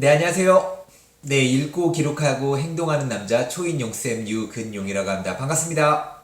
네, 안녕하세요. 네, 읽고 기록하고 행동하는 남자 초인용쌤 유근용이라고 합니다. 반갑습니다.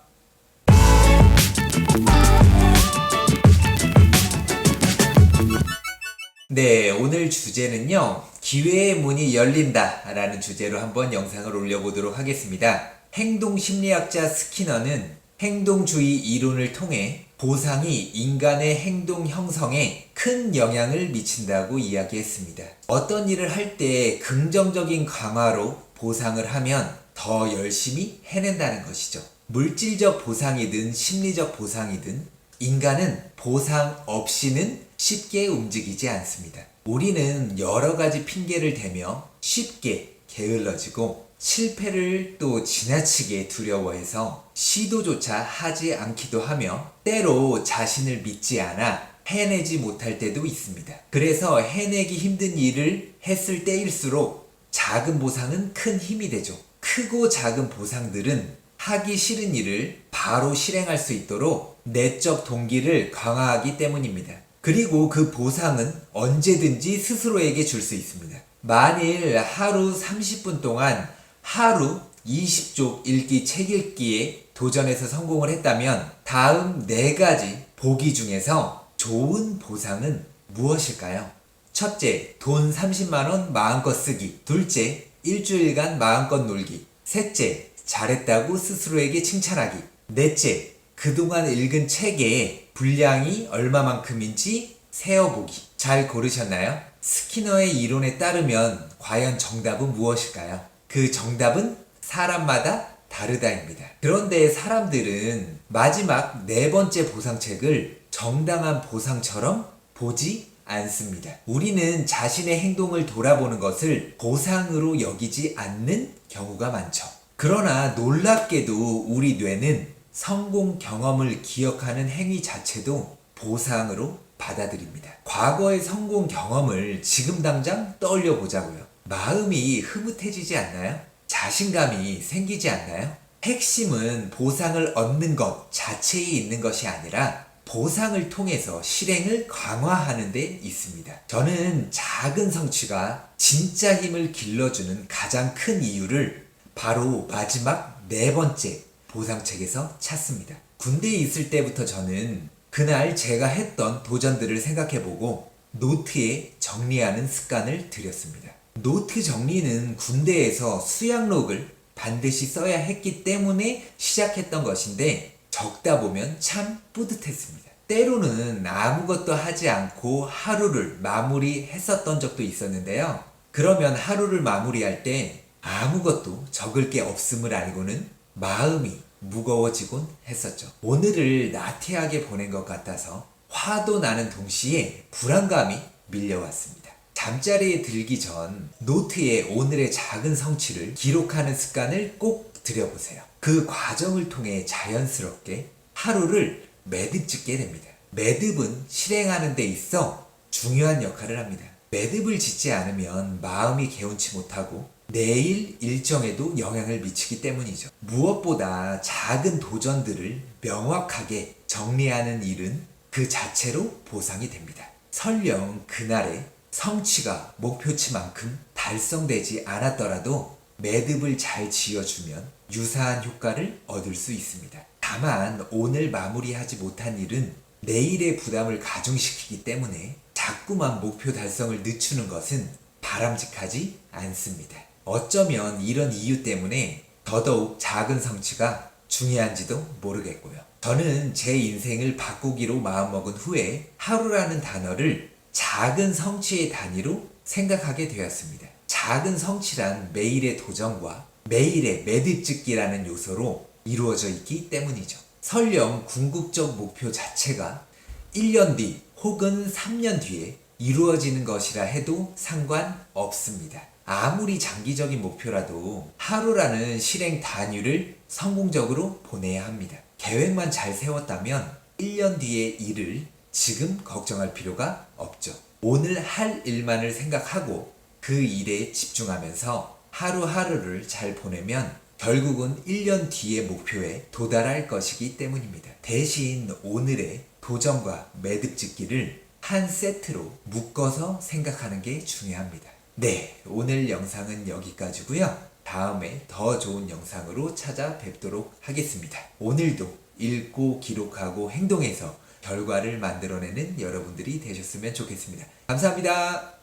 네, 오늘 주제는요, 기회의 문이 열린다 라는 주제로 한번 영상을 올려보도록 하겠습니다. 행동심리학자 스키너는 행동주의 이론을 통해 보상이 인간의 행동 형성에 큰 영향을 미친다고 이야기했습니다. 어떤 일을 할 때 긍정적인 강화로 보상을 하면 더 열심히 해낸다는 것이죠. 물질적 보상이든 심리적 보상이든 인간은 보상 없이는 쉽게 움직이지 않습니다. 우리는 여러 가지 핑계를 대며 쉽게 게을러지고 실패를 또 지나치게 두려워해서 시도조차 하지 않기도 하며 때로 자신을 믿지 않아 해내지 못할 때도 있습니다. 그래서 해내기 힘든 일을 했을 때일수록 작은 보상은 큰 힘이 되죠. 크고 작은 보상들은 하기 싫은 일을 바로 실행할 수 있도록 내적 동기를 강화하기 때문입니다. 그리고 그 보상은 언제든지 스스로에게 줄 수 있습니다. 만일 하루 30분 동안 하루 20쪽 읽기 책 읽기에 도전해서 성공을 했다면 다음 4가지 보기 중에서 좋은 보상은 무엇일까요? 첫째, 돈 30만원 마음껏 쓰기. 둘째, 일주일간 마음껏 놀기. 셋째, 잘했다고 스스로에게 칭찬하기. 넷째, 그동안 읽은 책의 분량이 얼마만큼인지 세어보기. 잘 고르셨나요? 스키너의 이론에 따르면 과연 정답은 무엇일까요? 그 정답은 사람마다 다르다입니다. 그런데 사람들은 마지막 4번째 보상책을 정당한 보상처럼 보지 않습니다. 우리는 자신의 행동을 돌아보는 것을 보상으로 여기지 않는 경우가 많죠. 그러나 놀랍게도 우리 뇌는 성공 경험을 기억하는 행위 자체도 보상으로 받아들입니다. 과거의 성공 경험을 지금 당장 떠올려 보자고요. 마음이 흐뭇해지지 않나요? 자신감이 생기지 않나요? 핵심은 보상을 얻는 것 자체에 있는 것이 아니라 보상을 통해서 실행을 강화하는 데 있습니다. 저는 작은 성취가 진짜 힘을 길러주는 가장 큰 이유를 바로 마지막 4번째 보상책에서 찾습니다. 군대에 있을 때부터 저는 그날 제가 했던 도전들을 생각해보고 노트에 정리하는 습관을 들였습니다. 노트 정리는 군대에서 수양록을 반드시 써야 했기 때문에 시작했던 것인데 적다 보면 참 뿌듯했습니다. 때로는 아무것도 하지 않고 하루를 마무리했었던 적도 있었는데요. 그러면 하루를 마무리할 때 아무것도 적을 게 없음을 알고는 마음이 무거워지곤 했었죠. 오늘을 나태하게 보낸 것 같아서 화도 나는 동시에 불안감이 밀려왔습니다. 잠자리에 들기 전 노트에 오늘의 작은 성취를 기록하는 습관을 꼭 들여보세요. 그 과정을 통해 자연스럽게 하루를 매듭짓게 됩니다. 매듭은 실행하는 데 있어 중요한 역할을 합니다. 매듭을 짓지 않으면 마음이 개운치 못하고 내일 일정에도 영향을 미치기 때문이죠. 무엇보다 작은 도전들을 명확하게 정리하는 일은 그 자체로 보상이 됩니다. 설령 그날의 성취가 목표치만큼 달성되지 않았더라도 매듭을 잘 지어주면 유사한 효과를 얻을 수 있습니다. 다만 오늘 마무리하지 못한 일은 내일의 부담을 가중시키기 때문에 자꾸만 목표 달성을 늦추는 것은 바람직하지 않습니다. 어쩌면 이런 이유 때문에 더더욱 작은 성취가 중요한지도 모르겠고요. 저는 제 인생을 바꾸기로 마음먹은 후에 하루라는 단어를 작은 성취의 단위로 생각하게 되었습니다. 작은 성취란 매일의 도전과 매일의 매듭짓기라는 요소로 이루어져 있기 때문이죠. 설령 궁극적 목표 자체가 1년 뒤 혹은 3년 뒤에 이루어지는 것이라 해도 상관없습니다. 아무리 장기적인 목표라도 하루라는 실행 단위를 성공적으로 보내야 합니다. 계획만 잘 세웠다면 1년 뒤의 일을 지금 걱정할 필요가 없죠. 오늘 할 일만을 생각하고 그 일에 집중하면서 하루하루를 잘 보내면 결국은 1년 뒤의 목표에 도달할 것이기 때문입니다. 대신 오늘의 도전과 매듭짓기를 한 세트로 묶어서 생각하는 게 중요합니다. 네, 오늘 영상은 여기까지고요. 다음에 더 좋은 영상으로 찾아뵙도록 하겠습니다. 오늘도 읽고 기록하고 행동해서 결과를 만들어내는 여러분들이 되셨으면 좋겠습니다. 감사합니다.